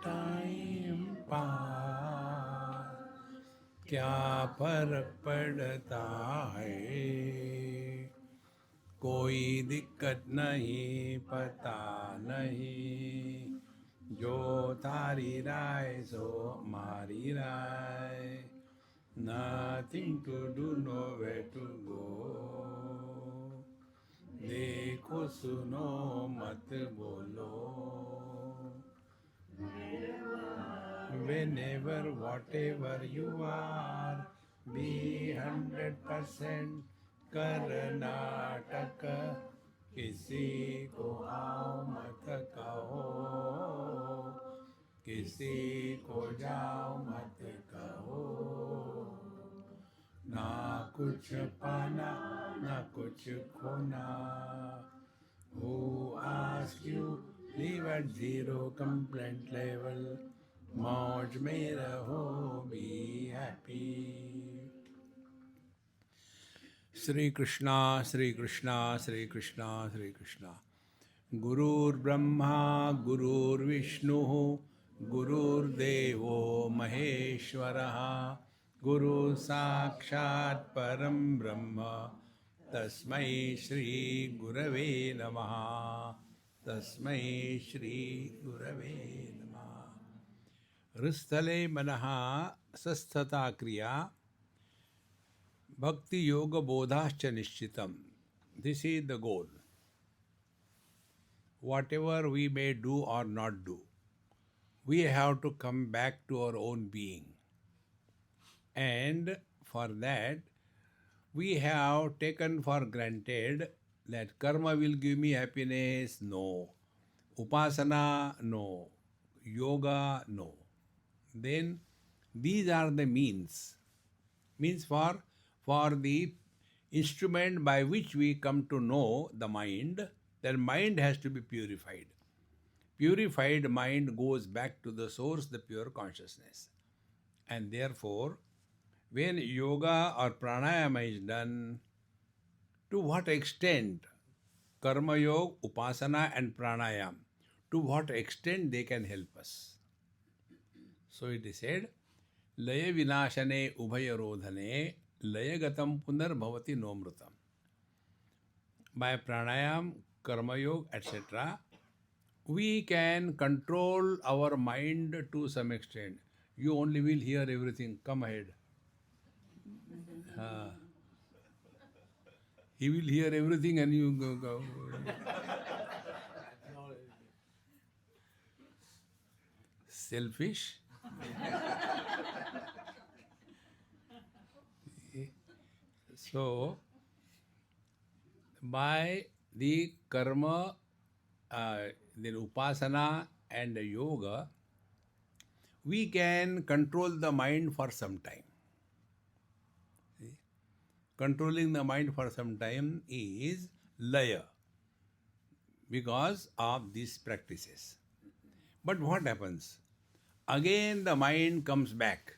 Time pass, क्या फर्क पड़ता है, कोई दिक्कत नहीं, पता नहीं, जो तारी राय सो मारी राय, nothing to do, nowhere to go, देखो सुनो मत बोलो, whenever whatever you are, be 100% Karnataka, किसी को आओ मत कहो, किसी को जाओ मत कहो, ना कुछ पाना ना कुछ खोना, who ask you live at zero complaint level, मौज में रहो, be happy. श्री कृष्णा श्री कृष्णा श्री कृष्णा श्री कृष्णा. गुरुर्ब्रह्मा गुरुर्विष्णुः गुरुर्देवो महेश्वरः, गुरु साक्षात् परं ब्रह्म, तस्मै श्री गुरवे नमः, तस्मै श्री गुरवे नमः. हृस्थले मनः सस्थता क्रिया, भक्ति योग बोधाश्च निश्चितम. This is the goal. Whatever we may do or not do, we have to come back to our own being. And for that, we have taken for granted that karma will give me happiness. No. Upasana, no. Yoga, no. Then these are the means for the instrument by which we come to know the mind. That mind has to be purified. Purified mind goes back to the source, the pure consciousness. And therefore, when yoga or pranayama is done, to what extent karma yoga, upasana and pranayama, to what extent they can help us. So it is said, लय विनाशने उभयरोधने लयगतम पुनर्भवति नोमृतम. By pranayam, karma yoga, etc., we can control our mind to some extent. You only will hear everything. Come ahead. He will hear everything and you go. Selfish. So, by the karma, the upasana and the yoga, we can control the mind for some time. See? Controlling the mind for some time is laya because of these practices. But what happens? Again the mind comes back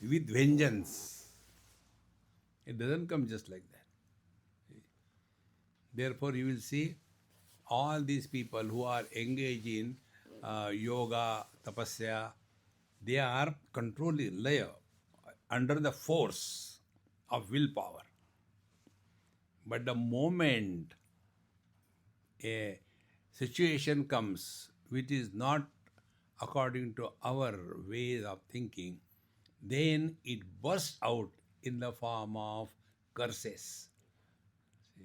with vengeance. It doesn't come just like that. Therefore, you will see all these people who are engaged in yoga, tapasya, they are controlling laya under the force of willpower. But the moment a situation comes which is not according to our ways of thinking, then it bursts out in the form of curses. See?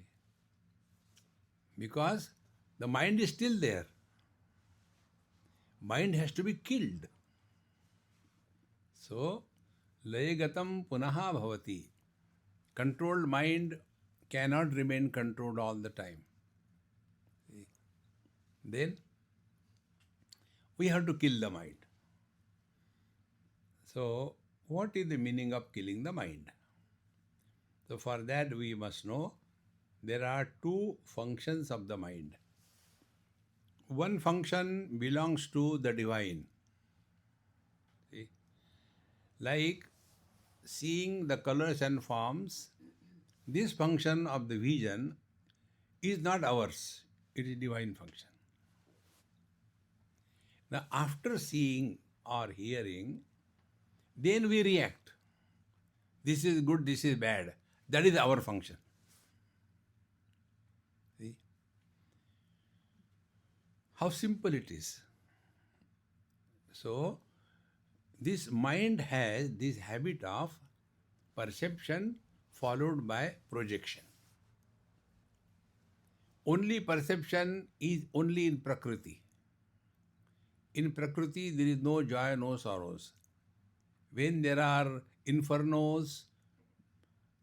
Because the mind is still there. Mind has to be killed. So, layagatam punaha bhavati. Controlled mind cannot remain controlled all the time. See? Then, we have to kill the mind. So, what is the meaning of killing the mind? So, for that we must know there are two functions of the mind. One function belongs to the divine. See? Like seeing the colors and forms, this function of the vision is not ours, it is divine function. Now, after seeing or hearing, then we react. This is good, this is bad. That is our function. See? How simple it is. So, this mind has this habit of perception followed by projection. Only perception is only in Prakriti. In Prakriti, there is no joy, no sorrows. When there are infernos,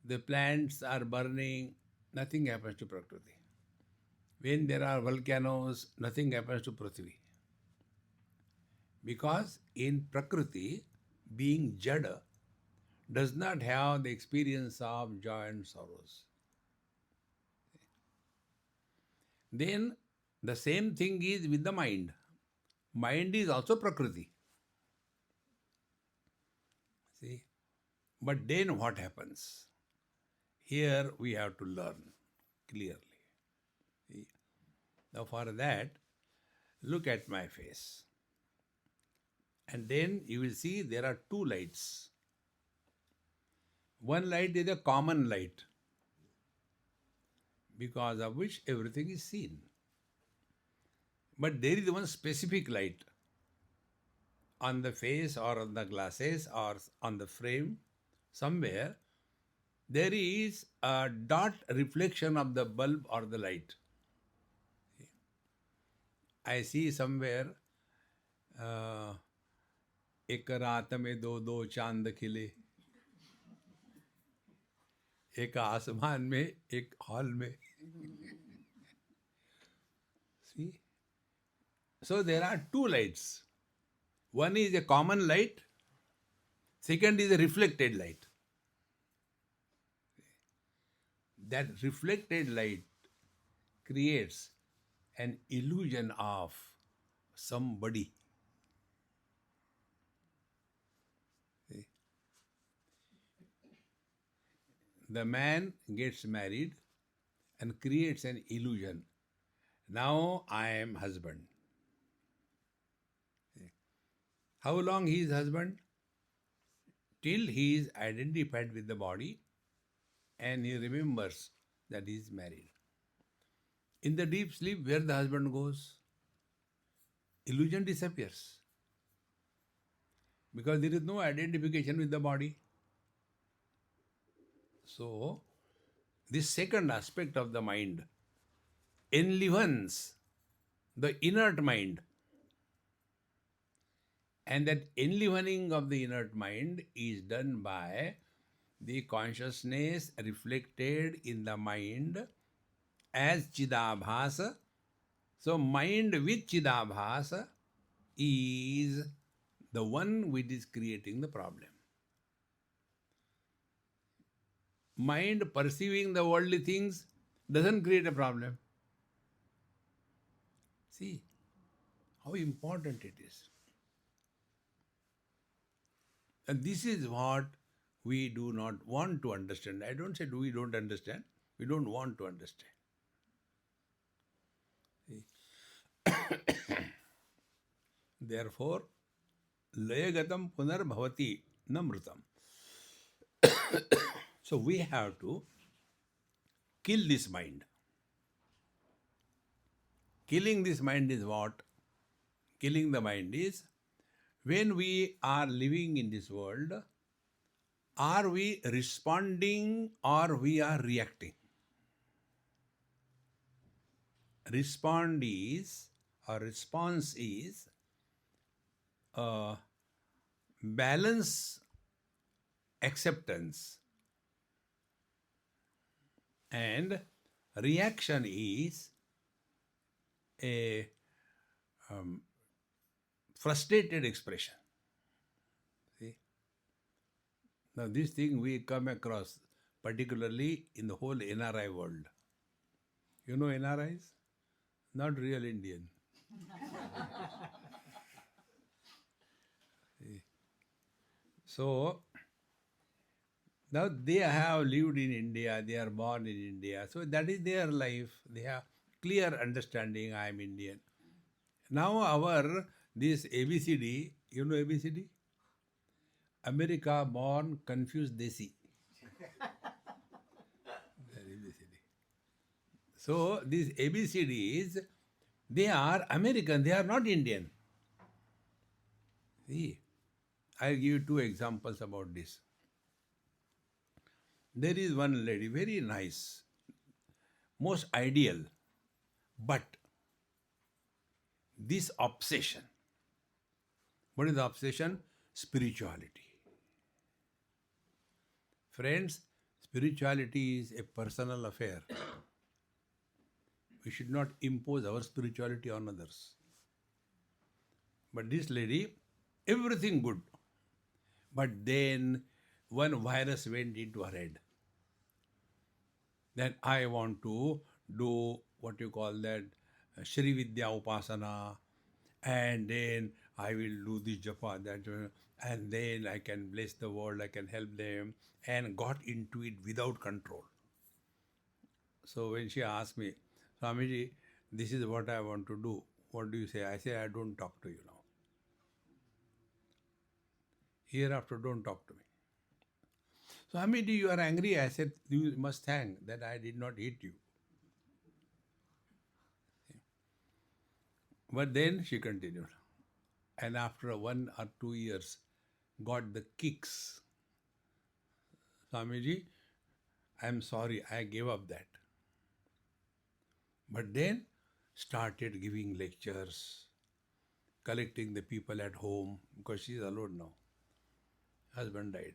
the plants are burning, nothing happens to Prakriti. When there are volcanoes, nothing happens to Prithvi. Because in Prakriti, being Jada does not have the experience of joy and sorrows. Then the same thing is with the mind. Mind is also Prakriti. See? But then what happens? Here we have to learn clearly. See? Now for that, look at my face. And then you will see there are two lights. One light is a common light, because of which everything is seen. But there is one specific light on the face or on the glasses or on the frame, somewhere there is a dot reflection of the bulb or the light. I see somewhere एक रात में दो दो चांद खिले, एक आसमान में एक हॉल में. See? So there are two lights. One is a common light, second is a reflected light. That reflected light creates an illusion of somebody. See? The man gets married and creates an illusion. Now I am husband. How long he is husband? Till he is identified with the body and he remembers that he is married. In the deep sleep, where the husband goes, illusion disappears. Because there is no identification with the body. So, this second aspect of the mind enlivens the inert mind. And that enlivening of the inert mind is done by the consciousness reflected in the mind as Chidabhasa. So, mind with Chidabhasa is the one which is creating the problem. Mind perceiving the worldly things doesn't create a problem. See how important it is. And this is what we do not want to understand. I don't say we don't understand. We don't want to understand. Therefore, layagatam punarbhavati namrutam. So we have to kill this mind. Killing this mind is what? Killing the mind is when we are living in this world, are we responding or we are reacting? Response is balance acceptance, and reaction is a frustrated expression. See? Now this thing we come across particularly in the whole NRI world. You know NRIs? Not real Indian. So now they have lived in India, they are born in India, so that is their life. They have clear understanding, I am Indian. Now our This ABCD, you know ABCD? America born confused desi. ABCD. So these ABCDs, they are American, they are not Indian. See, I'll give you two examples about this. There is one lady, very nice, most ideal, but this obsession. What is the obsession? Spirituality. Friends, spirituality is a personal affair. We should not impose our spirituality on others. But this lady, everything good. But then one virus went into her head. Then I want to do what you call that Shri Vidya Upasana, and then I will do this japa, that, and then I can bless the world, I can help them, and got into it without control. So when she asked me, Swamiji, this is what I want to do, what do you say? I say, I don't talk to you now. Hereafter, don't talk to me. Swamiji, you are angry. I said, you must thank that I did not hit you. But then she continued. And after 1 or 2 years, got the kicks. Swamiji, I am sorry, I gave up that. But then started giving lectures, collecting the people at home, because she is alone now. Husband died.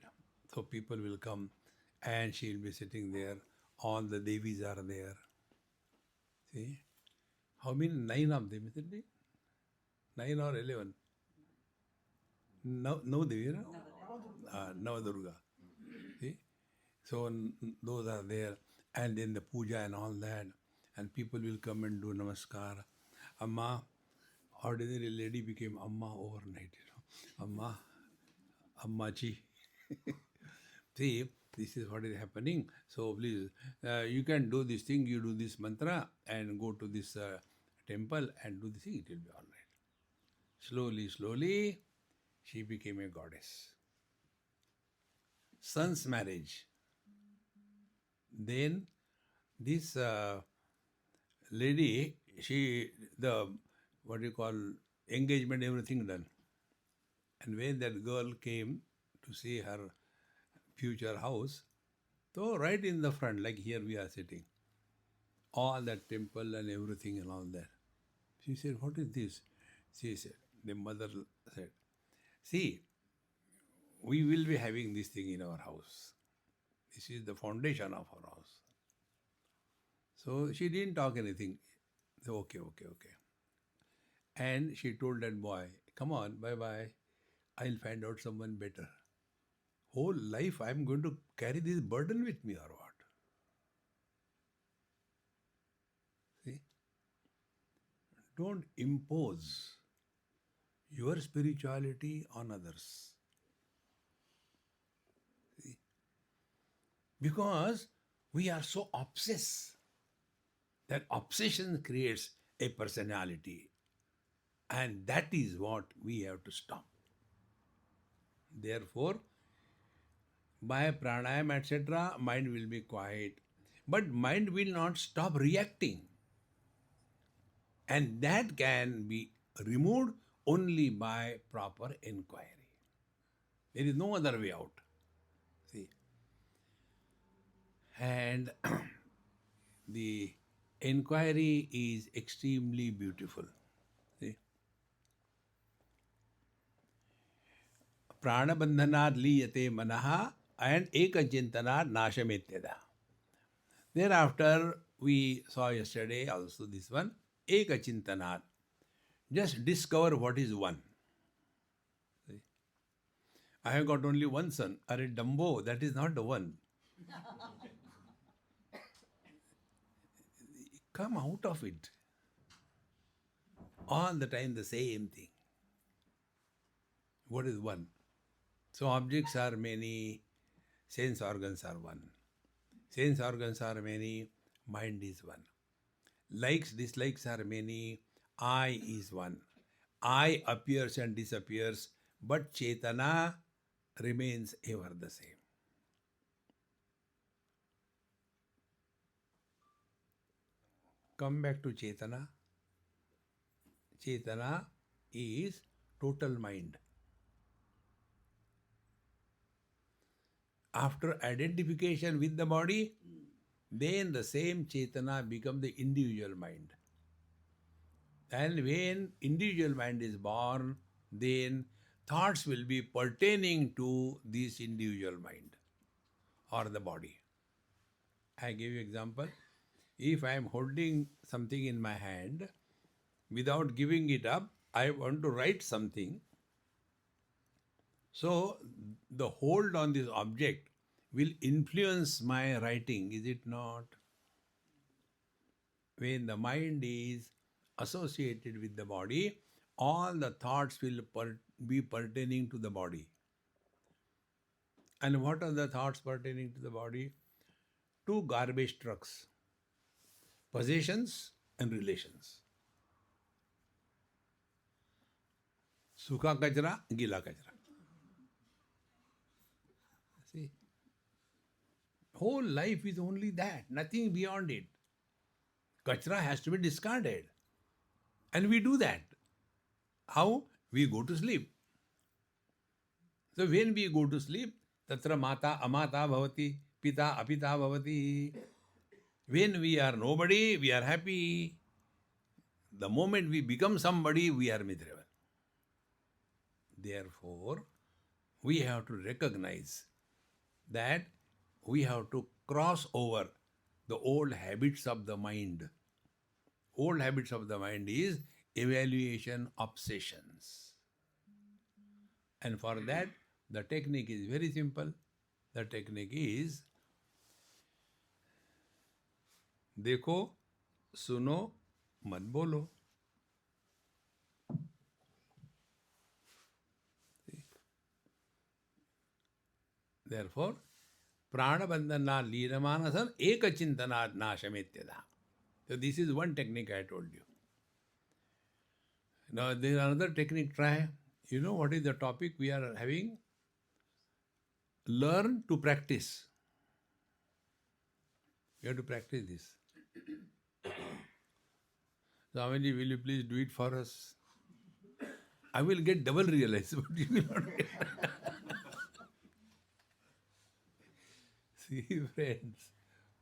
So people will come and she will be sitting there. All the Devis are there. See? How many? 9 of them, isn't it? 9 or 11? No Devi, no? Navadurga. See? So those are there. And then the puja and all that. And people will come and do namaskar. Amma, ordinary lady became Amma overnight. Amma, Ammachi. See, this is what is happening. So please, you can do this thing, you do this mantra and go to this temple and do this thing, it will be all right. Slowly, slowly, she became a goddess. Son's marriage. Then this lady, what you call, engagement, everything done. And when that girl came to see her future house, so right in the front, like here we are sitting, all that temple and everything and all that. She said, what is this? She said, the mother said, see, we will be having this thing in our house. This is the foundation of our house. So she didn't talk anything. So, okay. And she told that boy, come on, bye-bye. I'll find out someone better. Whole life I'm going to carry this burden with me or what? See? Don't impose your spirituality on others. See? Because we are so obsessed. That obsession creates a personality. And that is what we have to stop. Therefore, by pranayam, etc., mind will be quiet. But mind will not stop reacting. And that can be removed only by proper inquiry. There is no other way out. See? And the inquiry is extremely beautiful. See? Pranabandhanad liyate manaha and ekachintanad nashametyada. Thereafter, we saw yesterday also this one, ekachintanad. Just discover what is one. See? I have got only one son. Are Dumbo, that is not the one. Come out of it. All the time the same thing. What is one? So objects are many, sense organs are one. Sense organs are many, mind is one. Likes, dislikes are many, I is one. I appears and disappears, but Chetana remains ever the same. Come back to Chetana. Chetana is total mind. After identification with the body, then the same Chetana becomes the individual mind. And when individual mind is born, then thoughts will be pertaining to this individual mind or the body. I give you example. If I am holding something in my hand, without giving it up, I want to write something. So the hold on this object will influence my writing, is it not? When the mind is associated with the body, all the thoughts will be pertaining to the body. And what are the thoughts pertaining to the body? Two garbage trucks, possessions and relations. Sukha kachra, gila kachra. See, whole life is only that, nothing beyond it. Kachra has to be discarded. And we do that. How? We go to sleep. So when we go to sleep, tatra mata amata bhavati, pita apita bhavati. When we are nobody, we are happy. The moment we become somebody, we are miserable. Therefore, we have to recognize that we have to cross over the old habits of the mind. Old habits of the mind is evaluation obsessions. And for that, the technique is very simple. The technique is देखो, सुनो, मत बोलो. Therefore, pranabandhana leeramanasan ekachintanad nashametyada. So this is one technique I told you. Now there is another technique, try. You know what is the topic we are having? Learn to practice. You have to practice this. Swamiji, will you please do it for us? I will get double realized, but you will not get. See, friends,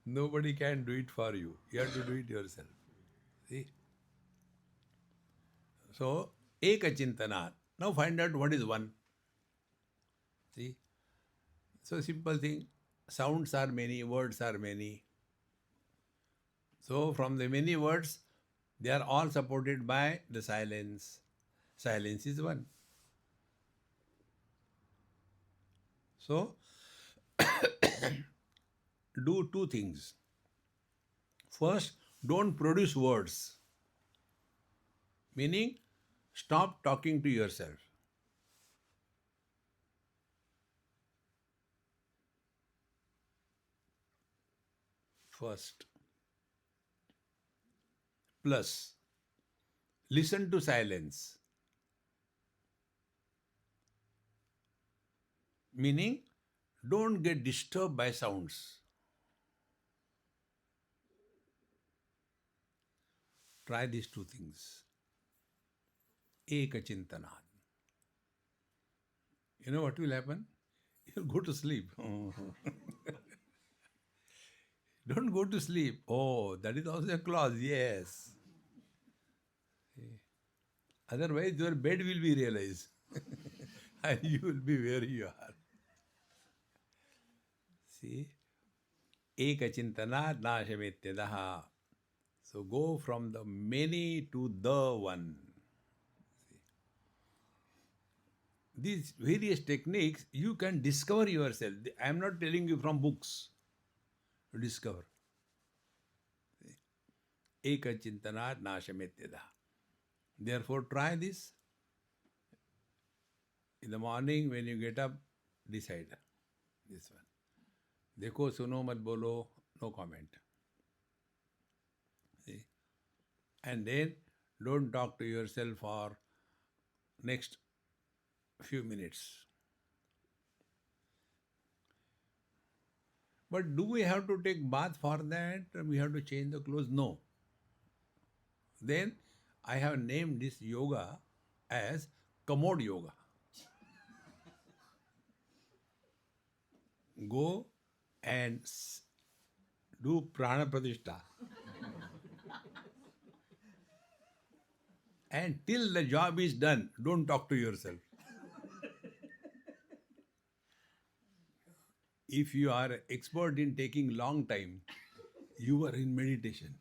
nobody can do it for you. You have to do it yourself. See? So, ekachintana. Now find out what is one. See? So simple thing. Sounds are many, words are many. So from the many words, they are all supported by the silence. Silence is one. So, do two things. First, don't produce words. Meaning, stop talking to yourself. First. Plus, listen to silence. Meaning, don't get disturbed by sounds. Try these two things. Ekachintanad. You know what will happen? You'll go to sleep. Don't go to sleep. Oh, that is also a clause. Yes. Otherwise, your bed will be realized. And you will be where you are. See? Ekachintana nashametyadaha. So go from the many to the one. See? These various techniques you can discover yourself. I am not telling you from books. To discover. Ekachintana nashametyadaha. Therefore, try this. In the morning, when you get up, decide this one. देखो सुनो मत बोलो, no comment. See? And then don't talk to yourself for next few minutes. But do we have to take bath for that? We have to change the clothes? No. Then I have named this yoga as commode yoga. Go and do prana pratishtha. And till the job is done, don't talk to yourself. If you are expert in taking long time, you are in meditation.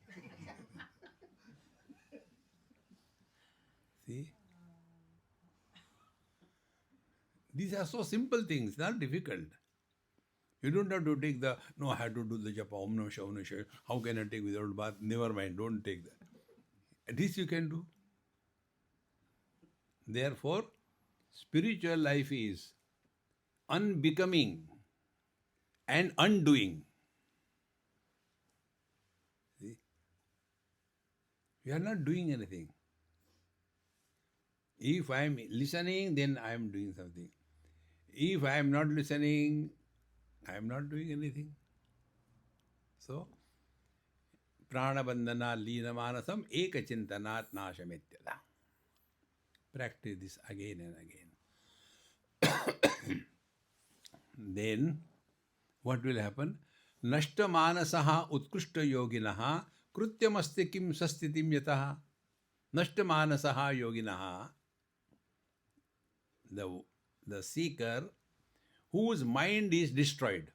See? These are so simple things, not difficult. You don't have to take no, I have to do the japa, Om Namah Shivaya, Om Namah Shivaya. How can I take without bath? Never mind, don't take that. This you can do. Therefore, spiritual life is unbecoming and undoing. See? We are not doing anything. If I am listening, then I am doing something. If I am not listening, I am not doing anything. So, pranabandhana leena manasam ekachintanat nashametyada. Practice this again and again. Then, what will happen? Nashta manasaha utkushta yoginaha krutyamaste kim sastitim yataha. Nashta manasaha yoginaha, the seeker whose mind is destroyed.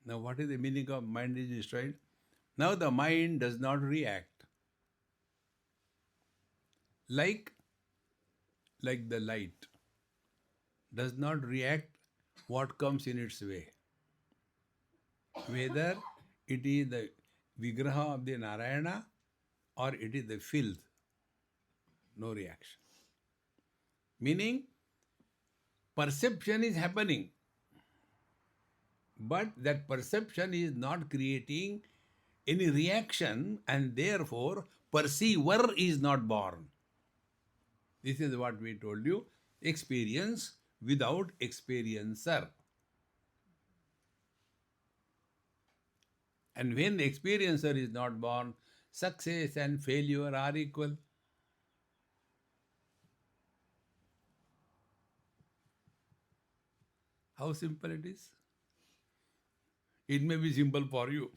Now, what is the meaning of mind is destroyed? Now, the mind does not react. Like the light does not react what comes in its way. Whether it is the Vigraha of the Narayana or it is the filth, no reaction. Meaning, perception is happening, but that perception is not creating any reaction, and therefore perceiver is not born. This is what we told you, experience without experiencer. And when the experiencer is not born, success and failure are equal. How simple it is? It may be simple for you.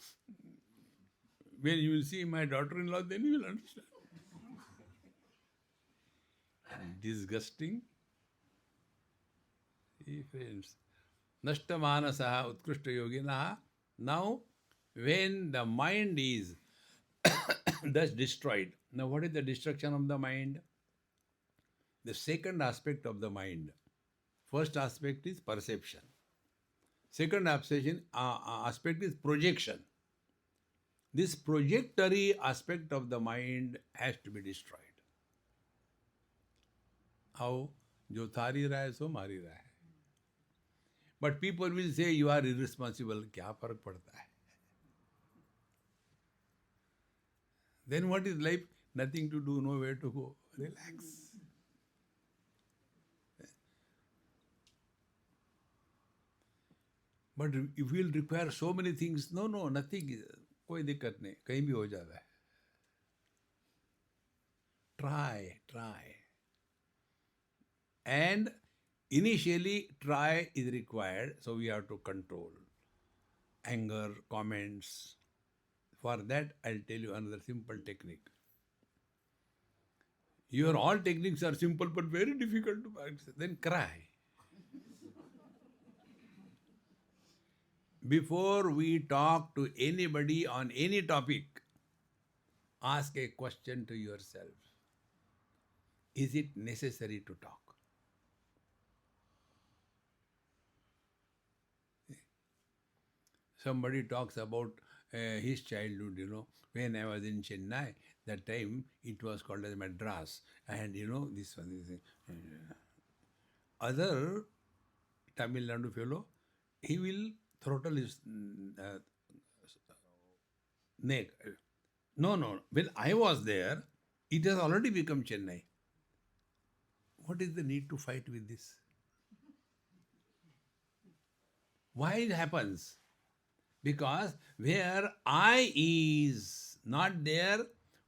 When you will see my daughter-in-law, then you will understand. Disgusting. See, friends. Nashta manasaha utkrishta yoginaha. Now, when the mind is thus destroyed. Now, what is the destruction of the mind? The second aspect of the mind. First aspect is perception. Second aspect is projection. This projectory aspect of the mind has to be destroyed. How? Jo thari raha hai, so mari raha hai. But people will say you are irresponsible. Kya farak padta hai? Then what is life? Nothing to do, nowhere to go. Relax. But if we will require so many things, no, nothing. कोई दिक्कत नहीं, कहीं भी हो जाता है. Try. And initially, try is required, so we have to control anger, comments. For that, I'll tell you another simple technique. Your all techniques are simple but very difficult to practice. Then cry. Before we talk to anybody on any topic, ask a question to yourself. Is it necessary to talk? Somebody talks about his childhood, when I was in Chennai, that time it was called as Madras, and this one is other Tamil Nadu fellow, he will throttle his neck. No. When I was there, it has already become Chennai. What is the need to fight with this? Why it happens? Because where I is not there,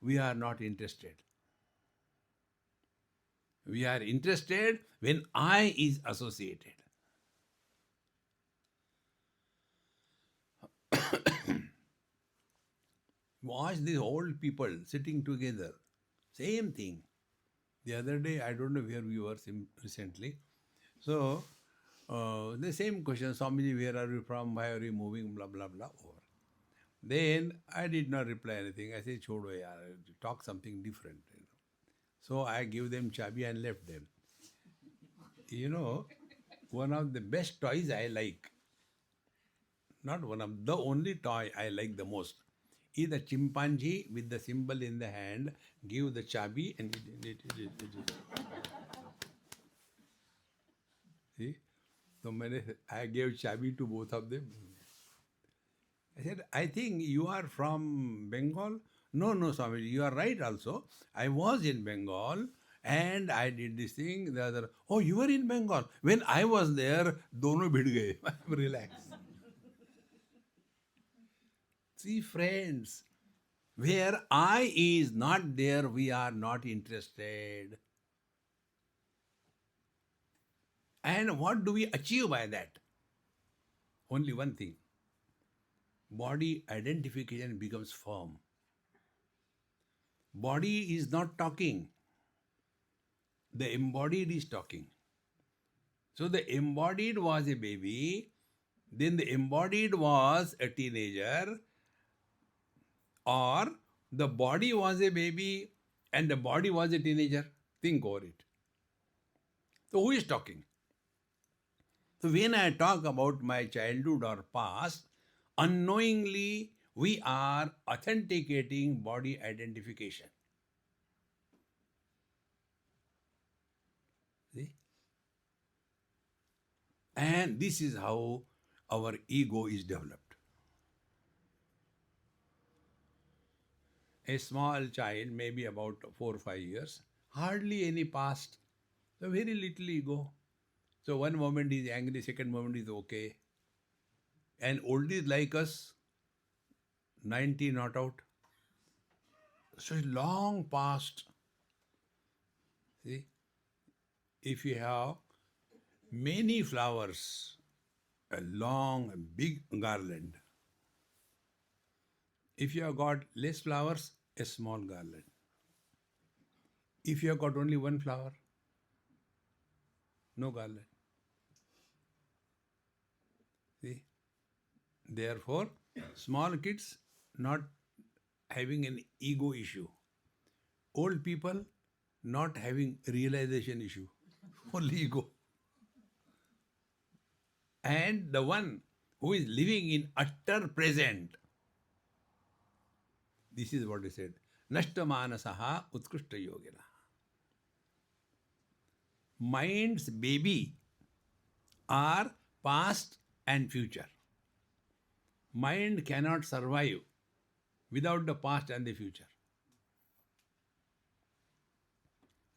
we are not interested. We are interested when I is associated. Watch these old people sitting together. Same thing. The other day, I don't know where we were recently. So, the same question, Swamiji, where are you from? Why are you moving? Blah, blah, blah. Over. Then I did not reply anything. I said, Chodo yaar, talk something different. So I gave them chabi and left them. You know, one of the best toys I like, not one of the only toy I like the most, is the chimpanzee with the symbol in the hand, give the chabi and see. So I gave chabi to both of them. I said, I think you are from Bengal. No, no, Swami, you are right also. I was in Bengal and I did this thing. The other, oh, you were in Bengal. When I was there, dono bhid gaye. Relax. See, friends, where I is not there, we are not interested. And what do we achieve by that? Only one thing. Body identification becomes firm. Body is not talking. The embodied is talking. So the embodied was a baby, then the embodied was a teenager, or the body was a baby and the body was a teenager. Think over it. So who is talking? So when I talk about my childhood or past, unknowingly we are authenticating body identification. See? And this is how our ego is developed. A small child, maybe about 4 or 5 years, hardly any past, so very little ego. So one moment is angry, second moment is okay. And oldies like us, 90 not out. So long past. See, if you have many flowers, a long, big garland. If you have got less flowers, a small garland. If you have got only one flower, no garland. See? Therefore, small kids not having an ego issue. Old people not having realization issue. Only ego. And the one who is living in utter present. This is what he said. Nashtamanasaha utkrishta yogina. Mind's baby are past and future. Mind cannot survive without the past and the future.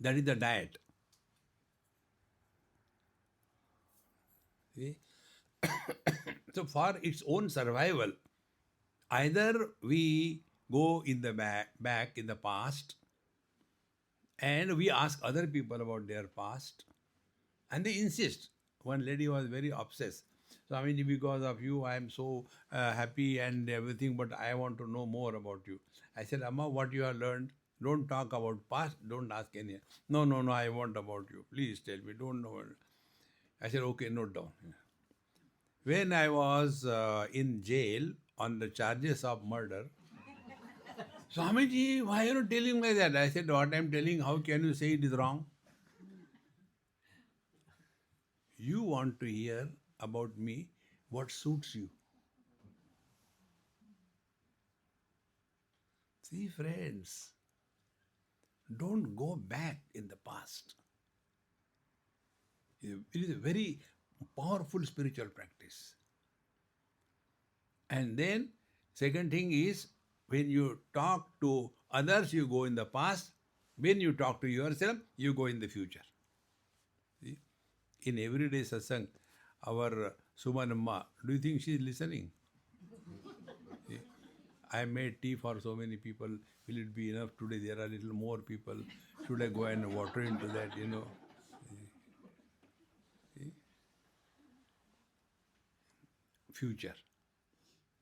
That is the diet. See? So for its own survival, either we go in the back in the past and we ask other people about their past and they insist. One lady was very obsessed. Swamiji, because of you, I am so happy and everything, but I want to know more about you. I said, Amma, what you have learned, don't talk about past, don't ask any. No, no, no, I want about you. Please tell me, don't know. I said, okay, note down. When I was in jail on the charges of murder, Swamiji, why are you telling me that? I said, what I am telling, how can you say it is wrong? You want to hear about me what suits you. See, friends, don't go back in the past. It is a very powerful spiritual practice. And then, second thing is, when you talk to others, you go in the past. When you talk to yourself, you go in the future. In everyday satsang, our Sumanamma, do you think she is listening? I made tea for so many people. Will it be enough today? There are little more people. Should I go and water into that, Future.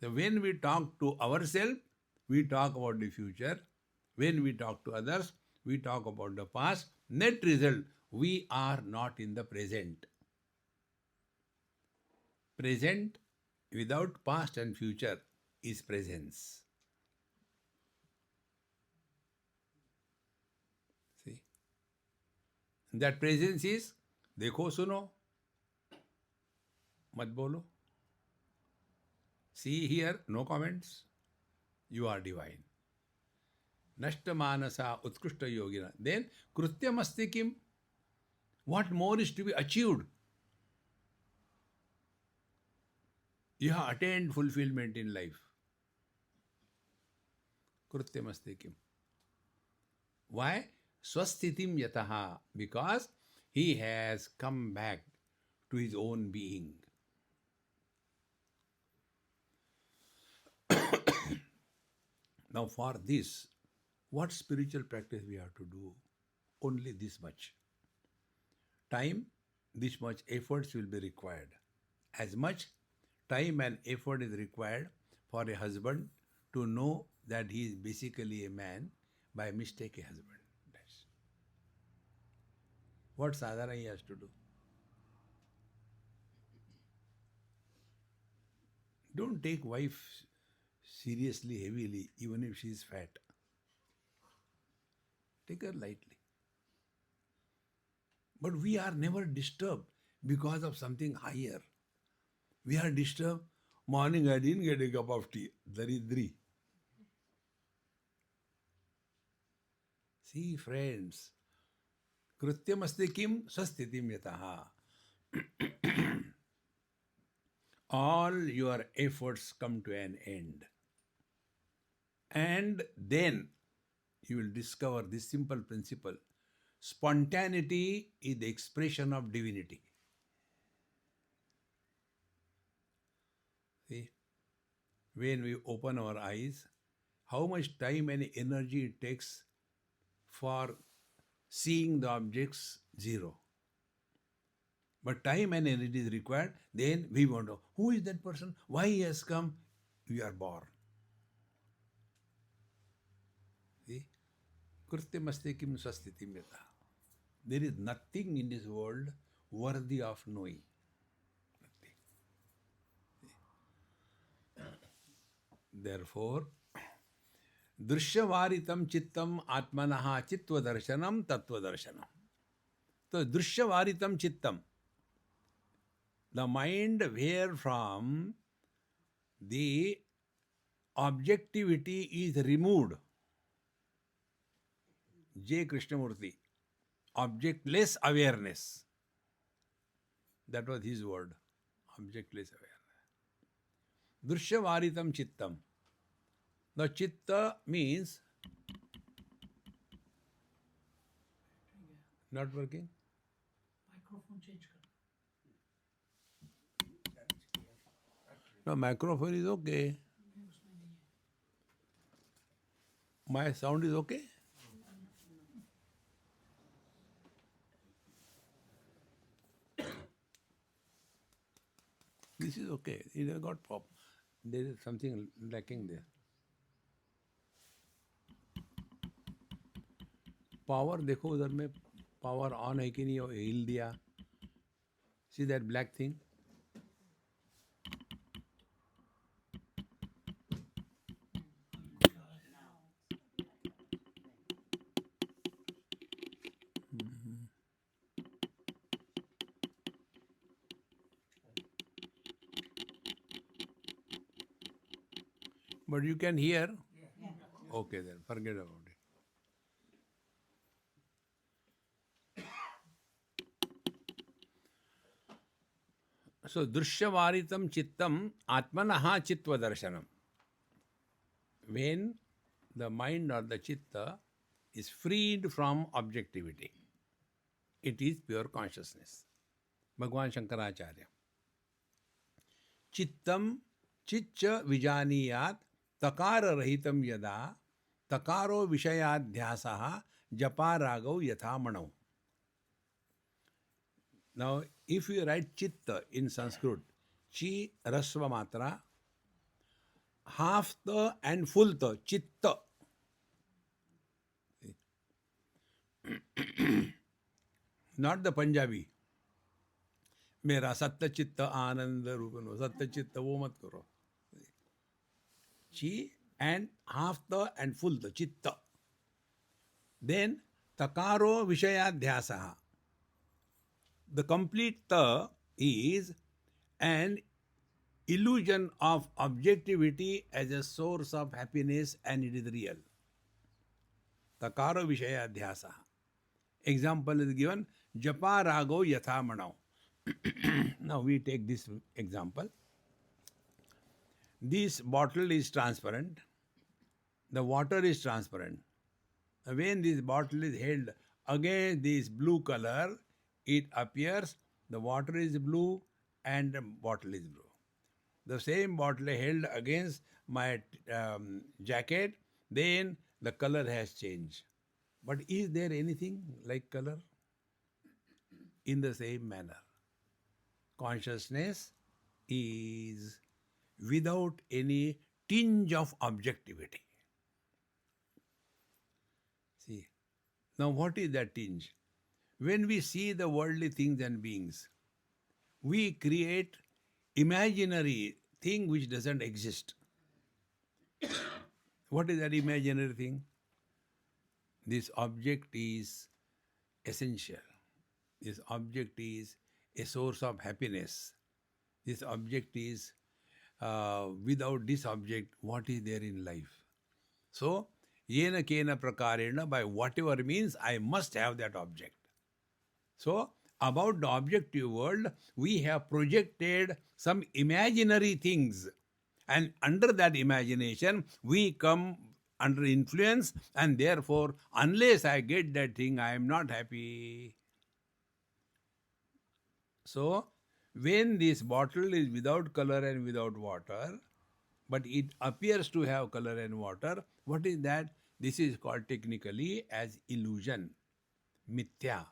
So when we talk to ourselves, we talk about the future. When we talk to others, we talk about the past. Net result, we are not in the present. Present without past and future is presence. See? That presence is, देखो सुनो, मत बोलो. See, here, no comments. You are divine. Nashta manasa utkrishta yogina. Then, krutyamasti kim? What more is to be achieved? You have attained fulfillment in life. Krutyamasti kim? Why? Swasthitim yataha. Because he has come back to his own being. Now for this, what spiritual practice we have to do? Only this much. Time, this much efforts will be required. As much time and effort is required for a husband to know that he is basically a man, by mistake a husband. That's what sadhana he has to do. Don't take wife seriously, heavily, even if she is fat. Take her lightly. But we are never disturbed because of something higher. We are disturbed. Morning I didn't get a cup of tea. Daridri. See, friends. Krutyamasti kim sasthitim yataha. All your efforts come to an end. And then you will discover this simple principle. Spontaneity is the expression of divinity. See, when we open our eyes, how much time and energy it takes for seeing the objects? Zero. But time and energy is required. Then we wonder, who is that person? Why he has come? We are born. See? Krutyamasti kim swasthitim yata. There is nothing in this world worthy of knowing. Nothing. Therefore, दृश्यवारितम चित्तम आत्मनः चित्वदर्शनम तत्वदर्शनम. So, दृश्यवारितम चित्तम, the mind wherefrom the objectivity is removed. J. Krishnamurti, objectless awareness. That was his word, objectless awareness. Drishyavaritam chittam. The chitta means not working. Microphone change kar. No, microphone is okay. My sound is okay? This is okay. It has got pop. There is something lacking there. Power, देखो उधर में power on है कि नहीं, हिल दिया. See that black thing? But you can hear? Okay then, forget about it. So, drishyavaritam chittam atmanaha chitva darshanam. When the mind or the chitta is freed from objectivity, it is pure consciousness. भगवान शंकराचार्य. चित्तम चिच्च विजानीयात तकार रहितम यदा तकारो विषयाध्यासः जपा रागौ यथा मणौ. Now, if you write chitta in Sanskrit, chi rasva matra, half the and full the, chitta. Not the Punjabi. मेरा सत्य चित्त आनंद रूपनो सत्य चित्त वो मत करो. Chi and half the and full the chitta. Then takaro vishayadhyasa. The complete ta is an illusion of objectivity as a source of happiness and it is real. Takaro vishayadhyasa. Example is given, japa rago yatha manau. Now we take this example. This bottle is transparent. The water is transparent. When this bottle is held against this blue color, it appears the water is blue and the bottle is blue. The same bottle held against my jacket, then the color has changed. But is there anything like color? In the same manner, consciousness is without any tinge of objectivity. See, now what is that tinge? When we see the worldly things and beings, we create imaginary thing which doesn't exist. What is that imaginary thing? This object is essential. This object is a source of happiness. This object is, without this object, what is there in life? So, yena kena prakarena, by whatever means, I must have that object. So, about the objective world, we have projected some imaginary things. And under that imagination, we come under influence, and therefore, unless I get that thing, I am not happy. So, when this bottle is without color and without water, but it appears to have color and water, what is that? This is called technically as illusion, mithya.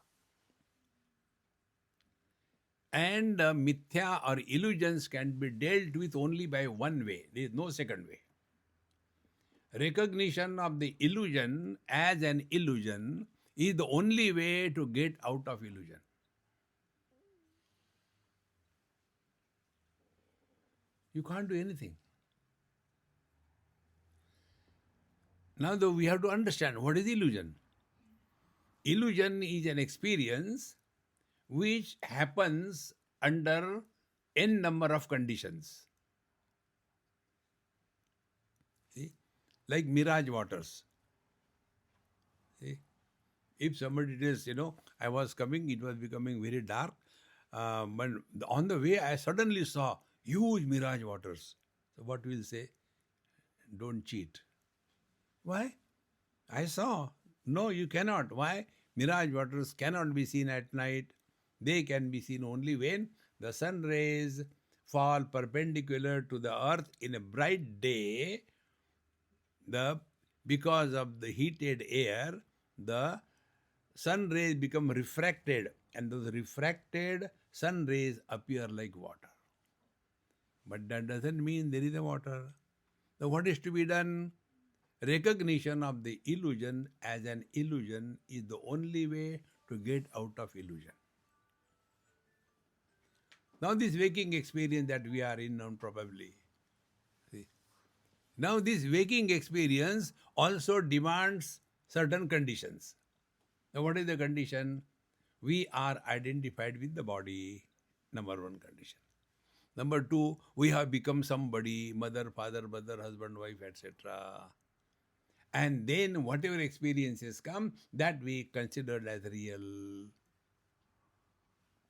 And mithya or illusions can be dealt with only by one way. There is no second way. Recognition of the illusion as an illusion is the only way to get out of illusion. You can't do anything. Now, though, we have to understand what is illusion. Illusion is an experience which happens under n number of conditions. See? Like mirage waters. See? If somebody says, I was coming, it was becoming very dark, but on the way I suddenly saw huge mirage waters. So what will say? Don't cheat. Why? I saw. No, you cannot. Why? Mirage waters cannot be seen at night. They can be seen only when the sun rays fall perpendicular to the earth in a bright day. Because of the heated air, the sun rays become refracted, and those refracted sun rays appear like water. But that doesn't mean there is a water. So what is to be done? Recognition of the illusion as an illusion is the only way to get out of illusion. Now this waking experience that we are in now probably. See? Now this waking experience also demands certain conditions. Now what is the condition? We are identified with the body, number one condition. Number two, we have become somebody, mother, father, brother, husband, wife, etc. And then whatever experiences come, that we considered as real.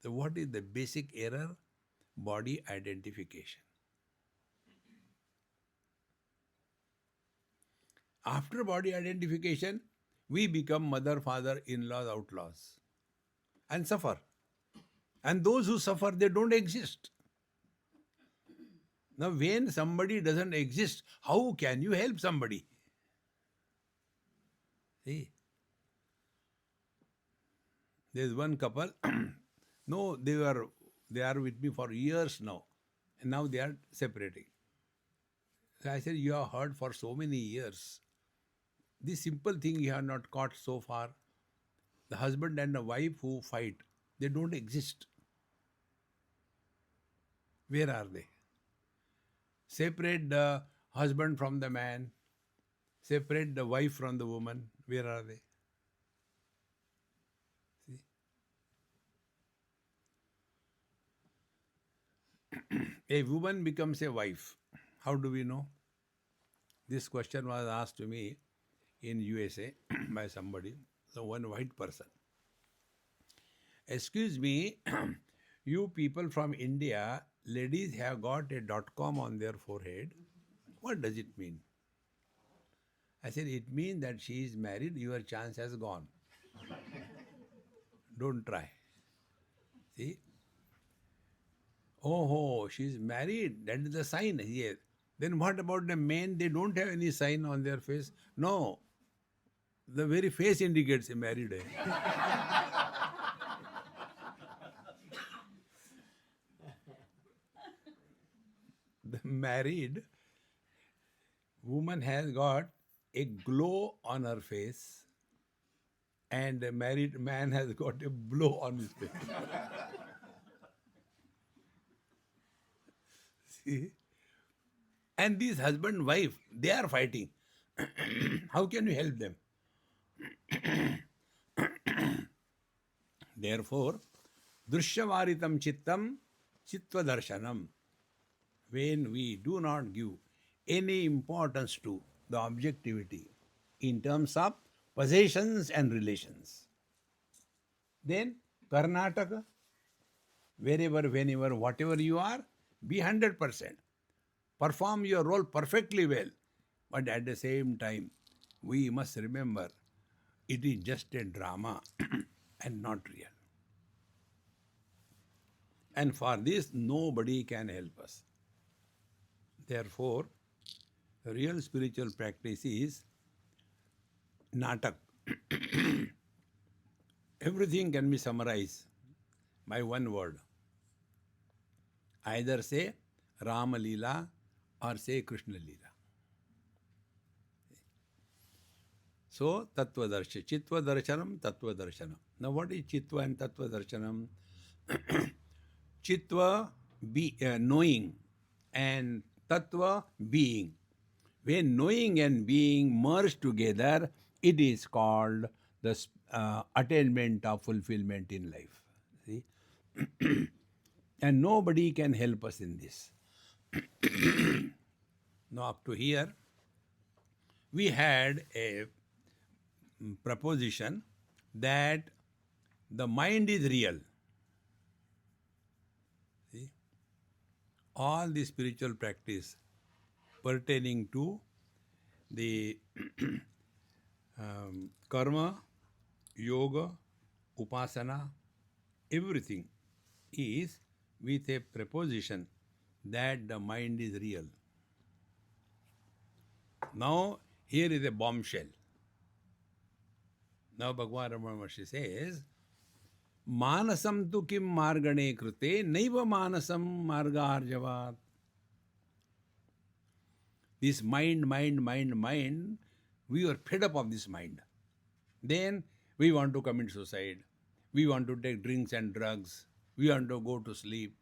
So what is the basic error? Body identification. After body identification, we become mother, father, in-laws, outlaws, and suffer. And those who suffer, they don't exist. Now, when somebody doesn't exist, how can you help somebody? See, there's one couple. No, they are with me for years now, and now they are separating. So I said, you have heard for so many years. This simple thing you have not caught so far. The husband and the wife who fight, they don't exist. Where are they? Separate the husband from the man, separate the wife from the woman. Where are they? See? A woman becomes a wife. How do we know? This question was asked to me in USA by somebody, so one white person. Excuse me, you people from India, ladies have got a .com on their forehead. What does it mean? I said, it means that she is married, your chance has gone. Don't try. See? Oh, she's married. That is the sign. Yes. Then what about the men? They don't have any sign on their face. No. The very face indicates a married. The married woman has got a glow on her face, and a married man has got a blow on his face. See? And this husband wife, they are fighting. How can you help them? Therefore, drishyavaritam chittam chitva darshanam. When we do not give any importance to the objectivity in terms of possessions and relations, then Karnataka, wherever, whenever, whatever you are, be 100%. Perform your role perfectly well. But at the same time, we must remember it is just a drama and not real. And for this, nobody can help us. Therefore, real spiritual practice is natak. Everything can be summarized by one word. Either say Rama Leela or say Krishna Leela. So, Tattva Darsha, Chitva Darshanam, Tattva Darshanam. Now, what is Chitva and Tattva Darshanam? Chitva, knowing, and Tattva, being. When knowing and being merge together, it is called the attainment of fulfillment in life. See? And nobody can help us in this. Now, up to here, we had a proposition that the mind is real. See? All the spiritual practice pertaining to the karma, yoga, upasana, everything is with a preposition that the mind is real. Now, here is a bombshell. Now, Bhagavan Ramana Maharshi says, Manasam tu kim margane krute naiva manasam margarjavat. This mind, we are fed up of this mind. Then we want to commit suicide. We want to take drinks and drugs. We want to go to sleep.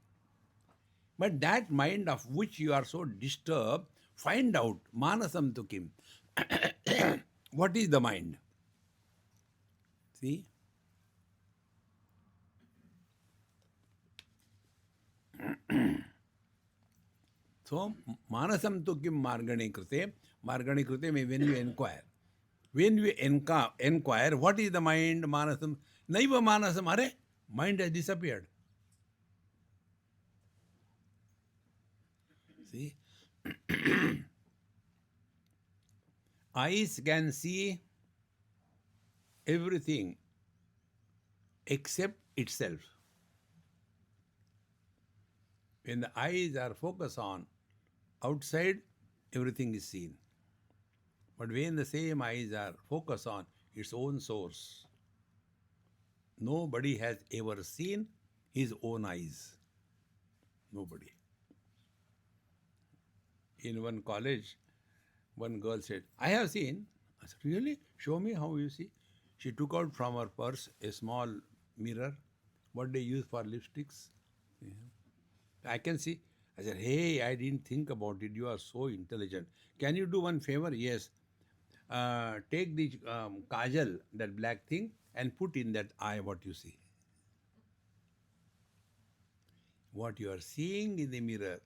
But that mind of which you are so disturbed, find out, manasam tu kim. What is the mind? See? So, manasam tu kim margane krute means when you inquire. When you inquire, what is the mind, manasam? Naiva manasam, are mind has disappeared. See? Eyes can see everything except itself. When the eyes are focused on outside, everything is seen. But when the same eyes are focused on its own source, nobody has ever seen his own eyes. Nobody. In one college, one girl said, I have seen. I said, really? Show me how you see. She took out from her purse a small mirror, what they use for lipsticks. Yeah. I can see. I said, hey, I didn't think about it. You are so intelligent. Can you do one favor? Yes. Take the kajal, that black thing, and put in that eye what you see. What you are seeing in the mirror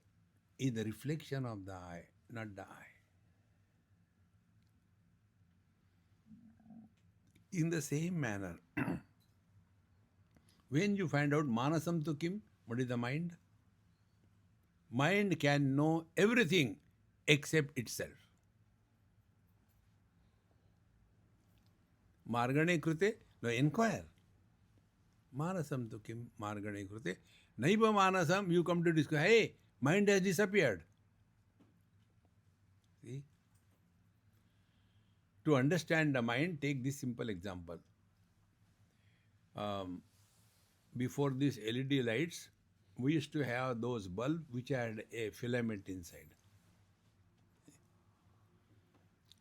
is the reflection of the eye, not the eye. In the same manner, when you find out manasam tu kim, what is the mind? Mind can know everything except itself. Margane krute, no, inquire. Manasam tu kim, margane krute. Naiva manasam, you come to discover, hey, mind has disappeared. See? To understand the mind, take this simple example. Before these LED lights, we used to have those bulbs which had a filament inside.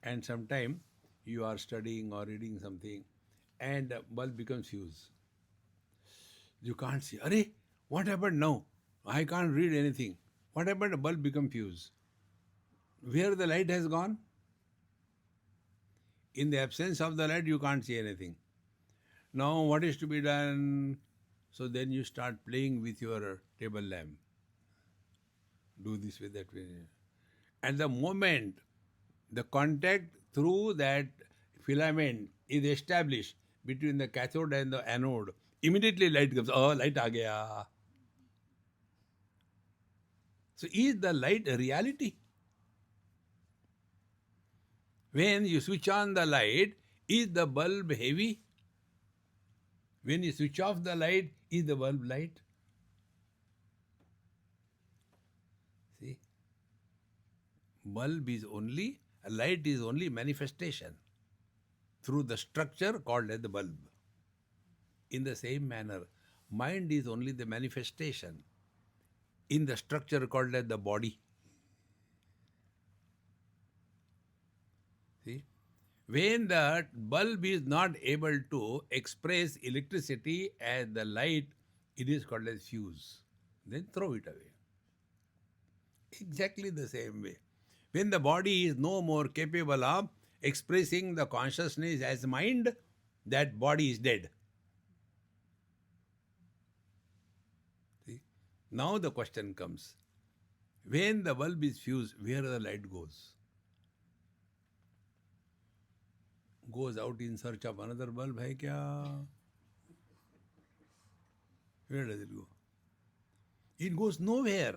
And sometime you are studying or reading something and the bulb becomes fused. You can't see, Are, what happened now? I can't read anything. What happened? The bulb become fused. Where the light has gone? In the absence of the light, you can't see anything. Now, what is to be done? So then you start playing with your table lamp. Do this way, that way. And the moment the contact through that filament is established between the cathode and the anode, immediately light comes. Oh, light aa gaya. So is the light a reality? When you switch on the light, is the bulb heavy? When you switch off the light, is the bulb light? See? Bulb is only, light is only manifestation through the structure called as the bulb. In the same manner, mind is only the manifestation in the structure called as the body. See? When the bulb is not able to express electricity as the light, it is called as fuse. Then throw it away. Exactly the same way. When the body is no more capable of expressing the consciousness as mind, that body is dead. See? Now the question comes, when the bulb is fused, where the light goes? Goes out in search of another bulb, hai kya? Where does it go? It goes nowhere,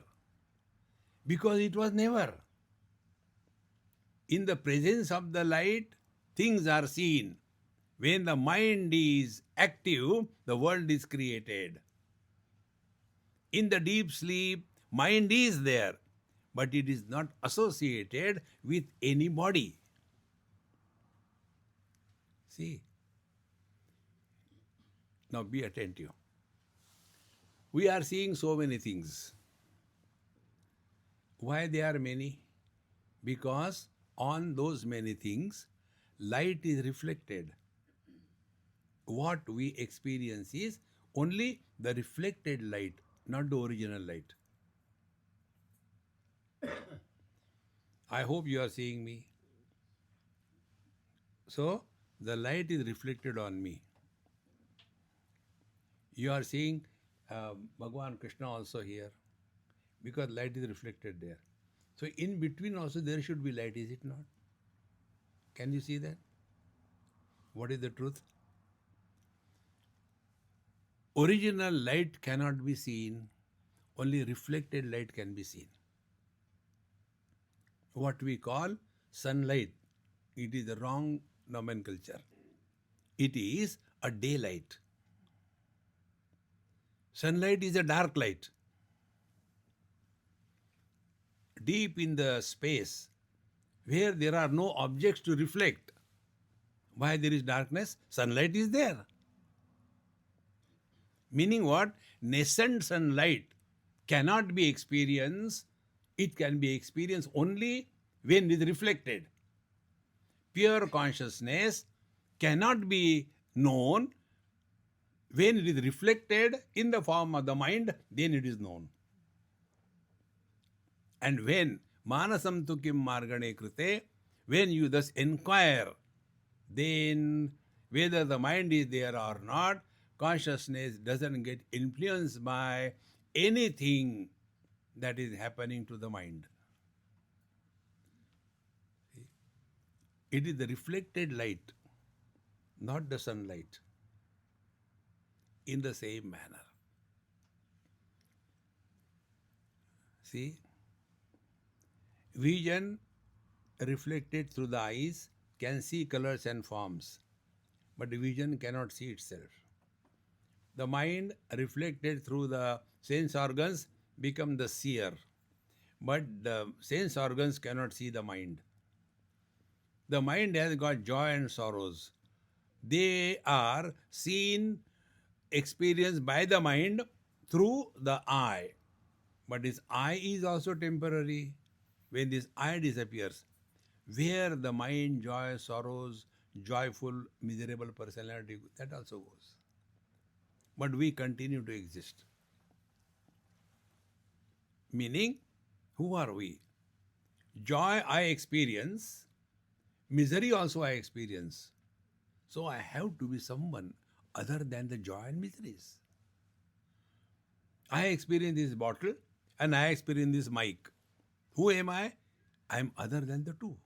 because it was never. In the presence of the light, things are seen. When the mind is active, the world is created. In the deep sleep, mind is there, but it is not associated with any body. See? Now be attentive. We are seeing so many things. Why they are many? Because on those many things, light is reflected. What we experience is only the reflected light, not the original light. I hope you are seeing me. So, the light is reflected on me. You are seeing Bhagavan Krishna also here, because light is reflected there. So, in between also there should be light, is it not? Can you see that? What is the truth? Original light cannot be seen, only reflected light can be seen. What we call sunlight, it is the wrong nomenclature. It is a daylight. Sunlight is a dark light. deep in the space where there are no objects to reflect. Why there is darkness? Sunlight is there. Meaning what? Nascent sunlight cannot be experienced. It can be experienced only when it is reflected. Pure consciousness cannot be known. When it is reflected in the form of the mind, then it is known. And when manasam tu kim margane krite, when you thus inquire, then whether the mind is there or not, consciousness doesn't get influenced by anything that is happening to the mind. It is the reflected light, not the sunlight. In the same manner. See, vision reflected through the eyes can see colors and forms, but vision cannot see itself. The mind reflected through the sense organs become the seer, but the sense organs cannot see the mind. The mind has got joy and sorrows. They are seen, experienced by the mind through the eye. But this eye is also temporary. When this eye disappears, where the mind, joy, sorrows, joyful, miserable personality, that also goes. But we continue to exist. Meaning, who are we? Joy I experience, misery also I experience. So I have to be someone other than the joy and miseries. I experience this bottle and I experience this mic. Who am I? I am other than the two.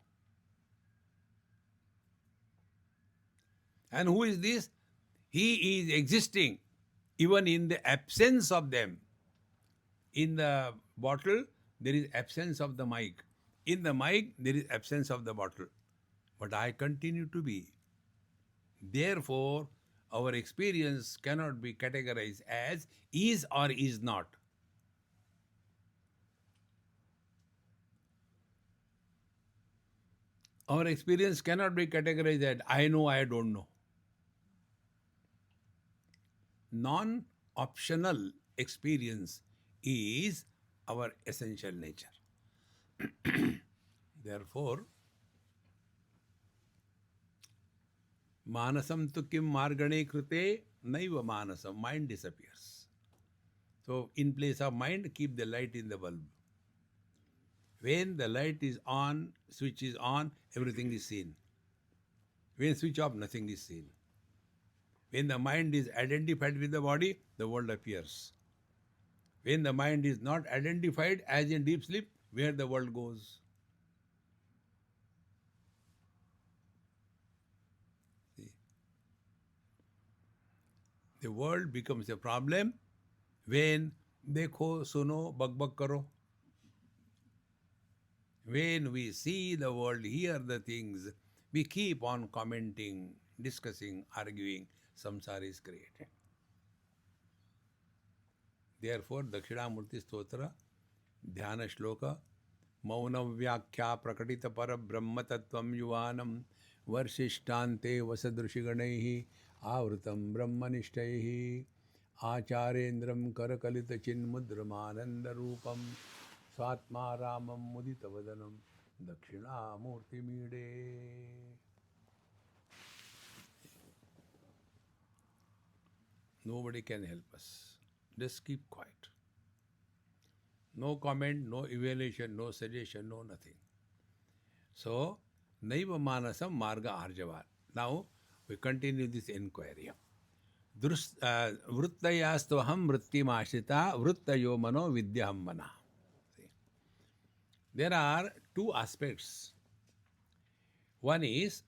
And who is this? He is existing even in the absence of them. In the bottle, there is absence of the mic. In the mic, there is absence of the bottle. But I continue to be. Therefore, our experience cannot be categorized as is or is not. Our experience cannot be categorized as I know, I don't know. Non-optional experience is our essential nature. Therefore, manasam tu kim margane krute naiva manasam. Mind disappears. So, in place of mind, keep the light in the bulb. When the light is on, switch is on, everything is seen. When switch off, nothing is seen. When the mind is identified with the body, the world appears. When the mind is not identified, as in deep sleep, where the world goes. See? The world becomes a problem when dekho, suno, bak bak karo. When we see the world, hear the things, we keep on commenting, discussing, arguing, samsara is created. Therefore, Dakshinamurti Stotra, Dhyana Shloka, Maunam Vyakhya Prakatita Para Brahma Tattvam Yuvanam Varshishthante Vasadrushiganaihi Avrutam Brahmanishthaihi Acharendram Karakalita Chinmudramananda Rupam Swatma Ramam Mudita Vadanam Dakshinamurti Mide. Nobody can help us. Just keep quiet. No comment, no evaluation, no suggestion, no nothing. So, Naiva Manasam Marga Arjavat. Now, we continue this inquiry. Vruttayastoham vrittim ashita vrittayo mano vidyaham mana. There are two aspects. One is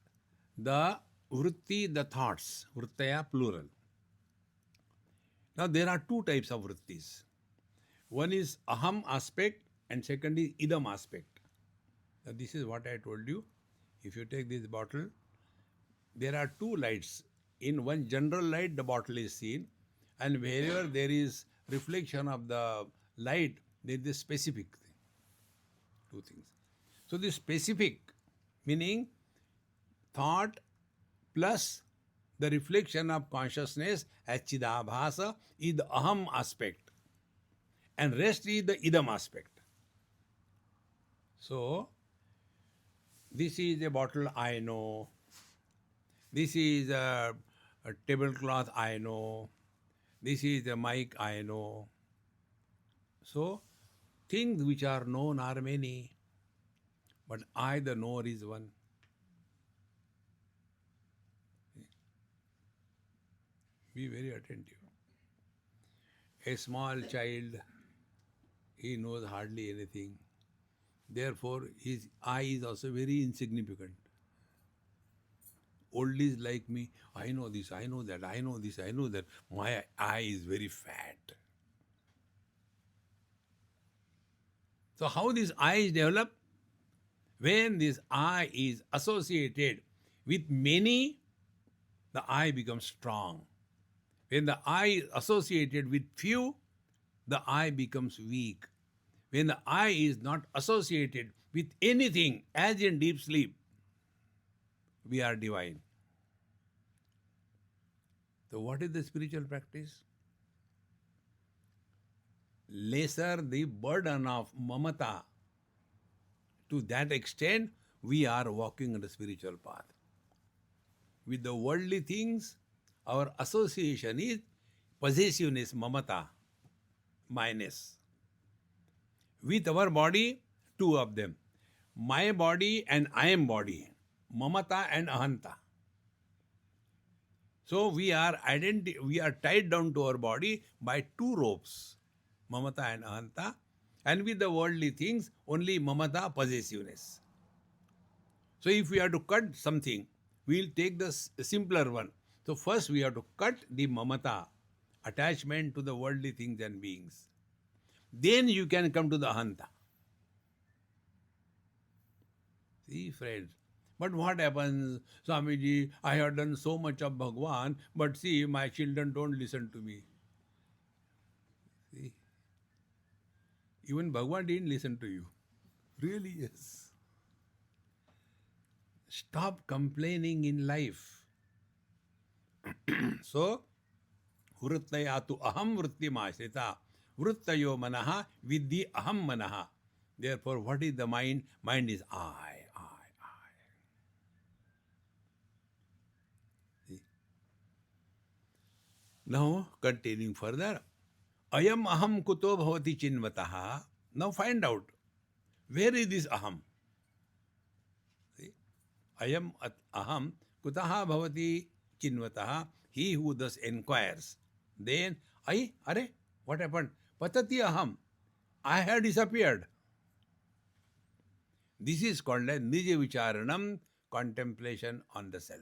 the vritti, the thoughts, vrittaya plural. Now there are two types of vrittis. One is aham aspect and second is idam aspect. Now this is what I told you. If you take this bottle, there are two lights. In one general light, the bottle is seen, and wherever there is reflection of the light, there is a specific thing. Two things. So the specific, meaning thought plus the reflection of consciousness as Chidabhasa, is the Aham aspect, and rest is the Idam aspect. So, this is a bottle, I know. This is a tablecloth, I know. This is a mic, I know. So, things which are known are many, but I, the knower, is one. Be very attentive. A small child, he knows hardly anything. Therefore, his I is also very insignificant. Oldies like me, I know this, I know that, I know this, I know that. My I is very fat. So, how this I is developed? When this I is associated with many, the I becomes strong. When the I is associated with few, the I becomes weak. When the I is not associated with anything, as in deep sleep, we are divine. So, what is the spiritual practice? Lesser the burden of mamata. To that extent, we are walking on the spiritual path. With the worldly things, our association is possessiveness, mamata, minus. With our body, two of them. My body and I am body. Mamata and ahanta. So we are tied down to our body by two ropes, mamata and ahanta, and with the worldly things, only mamata, possessiveness. So if we have to cut something, we'll take the simpler one. So first we have to cut the mamata, attachment to the worldly things and beings. Then you can come to the ahanta. See, friends. But what happens, Swamiji, I have done so much of Bhagwan, but see, my children don't listen to me. See? Even Bhagwan didn't listen to you. Really, yes. Stop complaining in life. So, Vrittayatu aham vrittimashrita. Vrittayo manaha vidhi aham manaha. Therefore, what is the mind? Mind is I. See? Now, continuing further. Ayam aham kuto bhavati chinvataha. Now find out, where is this aham? See? Ayam aham kutaha bhavati chinvataha. He who thus inquires. Then, are, what happened? Patati aham. I had disappeared. This is called as Nija Vicharanam, contemplation on the self.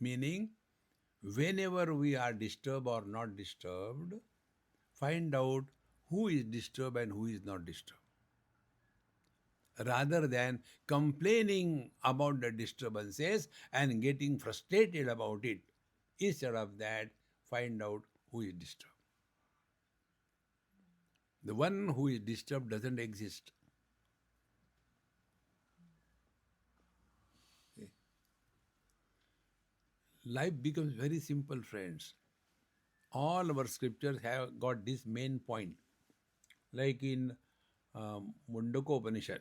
Meaning, whenever we are disturbed or not disturbed, find out who is disturbed and who is not disturbed. Rather than complaining about the disturbances and getting frustrated about it, instead of that, find out who is disturbed. The one who is disturbed doesn't exist. Okay. Life becomes very simple, friends. All our scriptures have got this main point. Like in Mundaka Upanishad,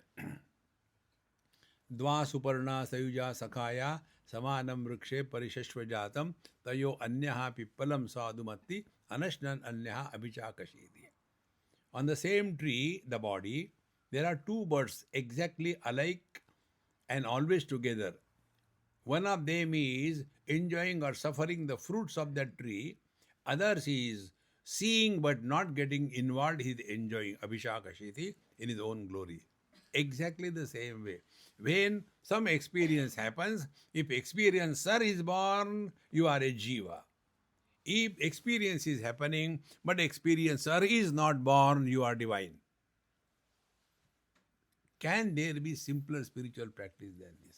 Dva Suparna Sayuja Sakhaya Samanam Vrikshe Parishashva Jatam Tayo Anyaha Pippalam Sadhumatti Anashnan Anyaha Abhichakashiti. On the same tree, the body, there are two birds exactly alike and always together. One of them is enjoying or suffering the fruits of that tree. Others is seeing but not getting involved. He is enjoying Abhishakashiti in his own glory. Exactly the same way. When some experience happens, if experiencer is born, you are a jiva. If experience is happening, but experiencer is not born, you are divine. Can there be simpler spiritual practice than this?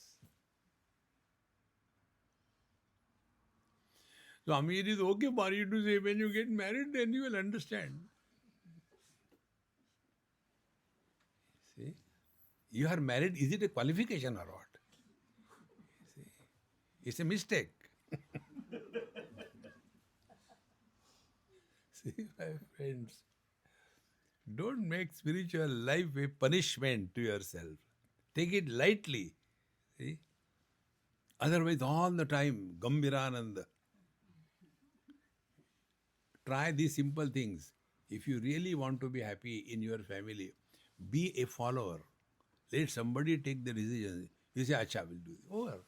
So, Amir, it is okay for you to say when you get married, then you will understand. See? You are married, is it a qualification or what? See? It's a mistake. See, my friends, don't make spiritual life a punishment to yourself. Take it lightly. See? Otherwise, all the time, Gambirananda. Try these simple things. If you really want to be happy in your family, be a follower. Let somebody take the decision. You say, Acha, will do it. Over.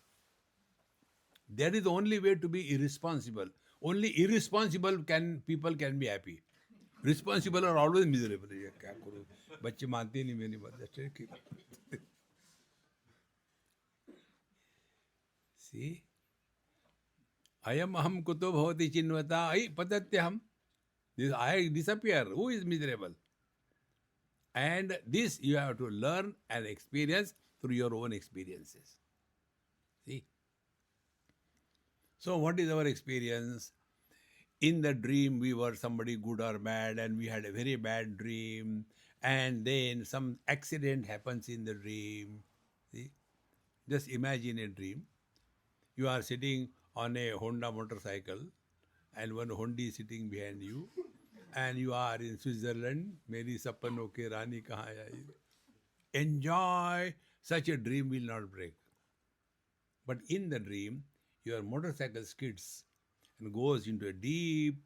That is the only way to be irresponsible. Only irresponsible people can be happy. Responsible are always miserable. ये क्या करूं? बच्चे मानते नहीं मेरी बात. See, ayam aham kuto bhavati chinvata ai patatyaham. This I disappear. Who is miserable? And this you have to learn and experience through your own experiences. See? So what is our experience? In the dream we were somebody good or bad and we had a very bad dream and then some accident happens in the dream. See? Just imagine a dream. You are sitting on a Honda motorcycle and one Hondi is sitting behind you and you are in Switzerland. Meri sapano ke rani kahan aayi. Enjoy. Such a dream will not break. But in the dream, your motorcycle skids and goes into a deep,